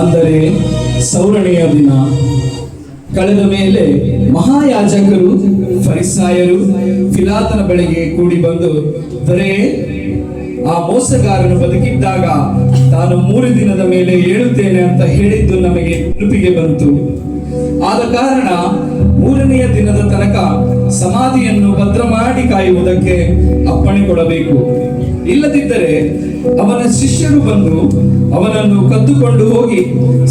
ಅಂದರೆ ಸೌರಣೆಯ ದಿನ ಕಳೆದ ಮೇಲೆ ಮಹಾಯಾಜಕರು ಫರಿಸಾಯರು ಪಿಲಾತನ ಬಳಿಗೆ ಕೂಡಿ ಬಂದು, ದೊರೆ, ಆ ಮೋಸಗಾರನು ಬದುಕಿದ್ದಾಗ ತಾನು 3 ದಿನದ ಮೇಲೆ ಏಳುತ್ತೇನೆ ಅಂತ ಹೇಳಿದ್ದು ನಮಗೆ ನೆನಪಿಗೆ ಬಂತು. ಆದ ಕಾರಣ 3ನೆಯ ದಿನದ ತನಕ ಸಮಾಧಿಯನ್ನು ಭದ್ರ ಮಾಡಿ ಕಾಯುವುದಕ್ಕೆ ಅಪ್ಪಣೆ ಕೊಡಬೇಕು. ಇಲ್ಲದಿದ್ದರೆ ಅವನ ಶಿಷ್ಯರು ಬಂದು ಅವನನ್ನು ಕದ್ದುಕೊಂಡು ಹೋಗಿ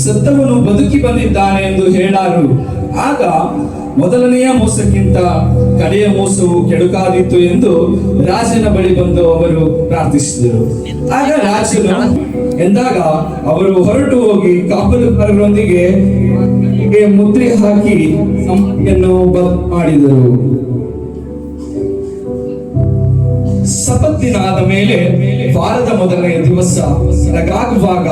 ಸತ್ತವನು ಬದುಕಿ ಬಂದಿದ್ದಾನೆ ಎಂದು ಹೇಳಾರು. ಆಗ ಮೊದಲನೆಯ ಮೋಸಕ್ಕಿಂತ ಕಡೆಯ ಮೋಸವು ಕೆಡುಕಾದೀತು ಎಂದು ರಾಜನ ಬಳಿ ಬಂದು ಅವರು ಪ್ರಾರ್ಥಿಸಿದರು. ಆಗ ರಾಜನು ಎಂದಾಗ ಅವರು ಹೊರಟು ಹೋಗಿ ಕಾವಲುಗಾರರೊಂದಿಗೆ ಮುದ್ರೆ ಹಾಕಿ ಸಮಾಧಿಯನ್ನು ಮಾಡಿದರು. ಸಬ್ಬತ್ ದಿನ ಆದ ಮೇಲೆ ವಾರದ ಮೊದಲನೆಯ ದಿವಸ ಬೆಳಗಾಗುವಾಗ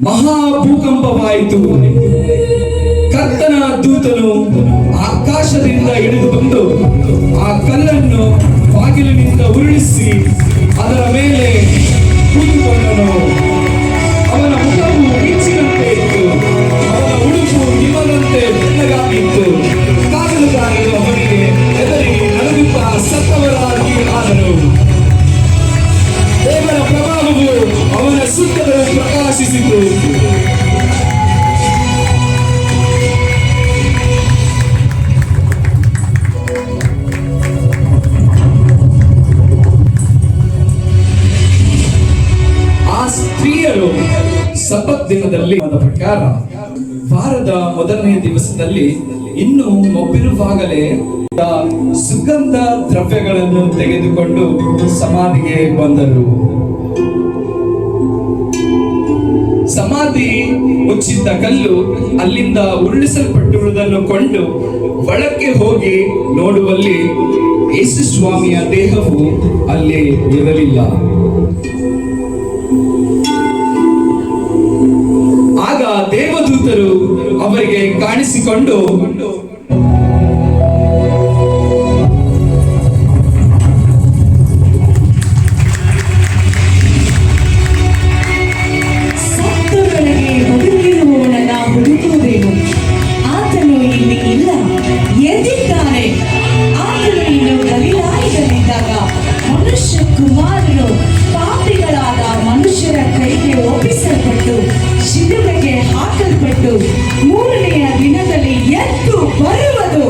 ಮಹಾ ಭೂಕಂಪವಾಯಿತು. ಕರ್ತನ ದೂತನು ಆಕಾಶದಿಂದ ಇಳಿದು ಬಂದು ಆ ಕಲ್ಲನ್ನು ಬಾಗಿಲಿನಿಂದ ಉರುಳಿಸಿ ಅದರ ಮೇಲೆ ಕೂತುಕೊಂಡನು. ಅವನ ಮುಖವು ಮಿಂಚಿನಂತೆ ಇತ್ತು, ಅವನ ಉಡುಪು ಹಿಮದಂತೆ ಬೆಳ್ಳಗಾಗಿತ್ತು. ಕಾವಲುಗಾರರು ಅವನಿಗೆ ಹೆದರಿ ನಡುಗುತ್ತಾ ಸತ್ತವರಾಗಿ ಆದರು. ದೇವರ ಪ್ರಭಾವವು ಅವನ ಸುತ್ತಲೂ ಪ್ರಕಾಶಿಸಿತು. ಸಬ್ಬತ್ ದಿನದಲ್ಲಿ ಪ್ರಕಾರ ವಾರದ ಮೊದಲನೇ ದಿವಸದಲ್ಲಿ ಇನ್ನು ಮೊಬ್ಬಿರುವಾಗಲೇ ಸುಗಂಧ ದ್ರವ್ಯಗಳನ್ನು ತೆಗೆದುಕೊಂಡು ಸಮಾಧಿಗೆ ಬಂದರು. ಸಮಾಧಿ ಮುಚ್ಚಿದ್ದ ಕಲ್ಲು ಅಲ್ಲಿಂದ ಉರುಳಿಸಲ್ಪಟ್ಟಿರುವುದನ್ನು ಕೊಂಡು ಒಳಕ್ಕೆ ಹೋಗಿ ನೋಡುವಲ್ಲಿ ಯೇಸು ಸ್ವಾಮಿಯ ದೇಹವು ಅಲ್ಲಿ ಇರಲಿಲ್ಲ. ಆಗ ದೇವದೂತರು ಅವರಿಗೆ ಕಾಣಿಸಿಕೊಂಡು, ಸತ್ತವರಿಗೆ ಬದುಕಿರುವವನನ್ನ ಹುಡುಕುವುದೇನು? ಆತನು ಇಲ್ಲಿ ಇಲ್ಲ, ಎದ್ದಿದ್ದಾನೆ. ಆತನು ಇನ್ನು ಗಲಿಲಾಯದಲ್ಲಿದ್ದಾಗ ಮನುಷ್ಯ ಕುಮಾರನು ಪಾಪಿಗಳಾದ ಮನುಷ್ಯರ ಕೈಗೆ ಒಪ್ಪಿಸಲ್ಪಟ್ಟು ಶಿಲುಬೆಗೆ ಹಾಕಲ್ಪಟ್ಟು 3ನೆಯ ದಿನದಲ್ಲಿ ಎದ್ದು ಬರುವುದು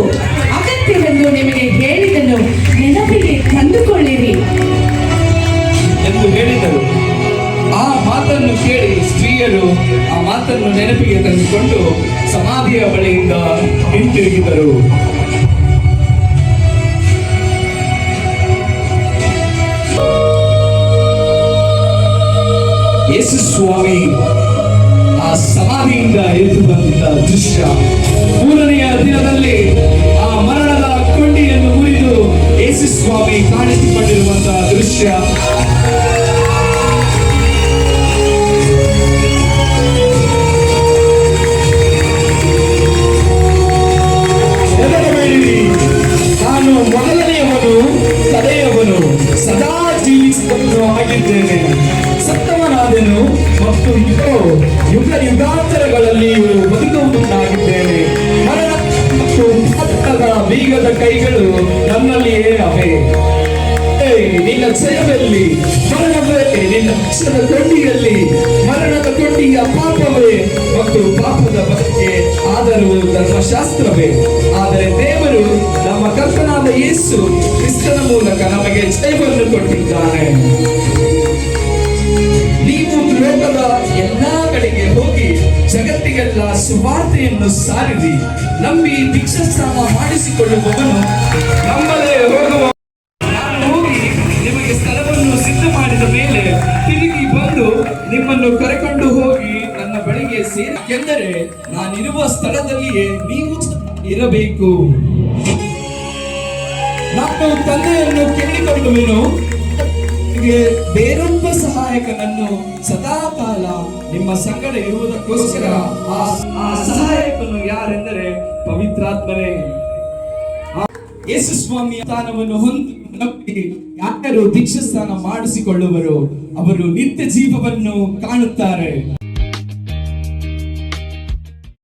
ಅಗತ್ಯವೆಂದು ನಿಮಗೆ ಹೇಳಿದನು, ನೆನಪಿಗೆ ತಂದುಕೊಳ್ಳಿರಿ ಎಂದು ಹೇಳಿದರು. ಆ ಮಾತನ್ನು ಕೇಳಿ ಸ್ತ್ರೀಯರು ಆ ಮಾತನ್ನು ನೆನಪಿಗೆ ತಂದುಕೊಂಡು ಸಮಾಧಿಯ ಬಳಿಯಿಂದ ಹಿಂತಿರುಗಿದರು. ಯೇಸು ಸ್ವಾಮಿ ಆ ಸಮಾಧಿಯಿಂದ ಎದ್ದು ಬಂದ ದೃಶ್ಯ, 3ನೆಯ ದಿನದಲ್ಲಿ ಆ ಮರಣದ ಕೊಂಡಿಯನ್ನು ಮುರಿದು ಯೇಸು ಸ್ವಾಮಿ ಕಾಣಿಸಿಕೊಂಡಿರುವಂತಹ ದೃಶ್ಯ. ನಾನು ಮೊದಲನೆಯವನು, ಕಡೆಯವನು, ಸದಾ ಜೀವಿಸುವವನು ಆಗಿದ್ದೇನೆ. ಸತ್ತವನಾದೆನು ಮತ್ತು ಯುಗ ಯುಗಾಂತರಗಳಲ್ಲಿಯೂ ಬದುಕುವುದನ್ನಾಗಿದ್ದೇನೆ. ಮರಣ ಮತ್ತು ಪಾತಕದ ಬೀಗದ ಕೈಗಳು ನನ್ನಲ್ಲಿಯೇ ಅವೆ. ನಿನ್ನ ಜಯವೆಲ್ಲಿ? ಮರಣವೇ ನಿನ್ನ ಪಕ್ಷದ ಕೊಂಡಿಯಲ್ಲಿ. ಮರಣದ ಕೊಂಡಿಯ ಪಾಪವೇ ಮತ್ತು ಪಾಪದ ಬಗ್ಗೆ ಆದರೂ ಧರ್ಮಶಾಸ್ತ್ರವೇ. ಆದರೆ ದೇವರು ನಮ್ಮ ಕರ್ತನಾದ ಯೇಸು ಕ್ರಿಸ್ತನ ಮೂಲಕ ನಮಗೆ ಜಯವನ್ನು ಕೊಟ್ಟಿದ್ದಾನೆ. ನೀವು ಲೋಕದ ಎಲ್ಲಾ ಕಡೆಗೆ ಹೋಗಿ ಜಗತ್ತಿಗೆಲ್ಲ ಸುವಾರ್ತೆಯನ್ನು ಸಾರಿರಿ. ನಂಬಿ ದೀಕ್ಷಾಸ್ನಾನ ಮಾಡಿಸಿಕೊಳ್ಳುವವನು ನಮ್ಮಲ್ಲೇ ಹೋಗುವ. ನಾನು ಹೋಗಿ ನಿಮಗೆ ಸ್ಥಳವನ್ನು ಸಿದ್ಧ ಮಾಡಿದ ಮೇಲೆ ತಿರುಗಿ ಬಂದು ನಿಮ್ಮನ್ನು ಕರೆಕೊಂಡು ಹೋಗಿ ನನ್ನ ಬಳಿಗೆ ಸೇರಿಕೆಂದರೆ ನಾನಿರುವ ಸ್ಥಳದಲ್ಲಿಯೇ ನೀವು ಇರಬೇಕು. ನಾನು ತಂದೆಯನ್ನು ಕೇಳಿಕೊಳ್ಳುವೆನು, ಬೇರೊಬ್ಬ ಸಹಾಯಕನನ್ನು ಸದಾ ಕಾಲ ನಿಮ್ಮ ಸಂಗಡ ಇರುವುದಕ್ಕೋಸ್ಕರ ಆ ಸಹಾಯಕನು ಯಾರೆಂದರೆ ಪವಿತ್ರಾತ್ಮನೇ. ಯೇಸು ಸ್ವಾಮಿಯ ಸ್ಥಾನವನ್ನು ಹೊಂದಿ ಯಾರು ದೀಕ್ಷಾಸ್ನಾನ ಮಾಡಿಸಿಕೊಳ್ಳುವರು ಅವರು ನಿತ್ಯ ಜೀವವನ್ನು ಕಾಣುತ್ತಾರೆ.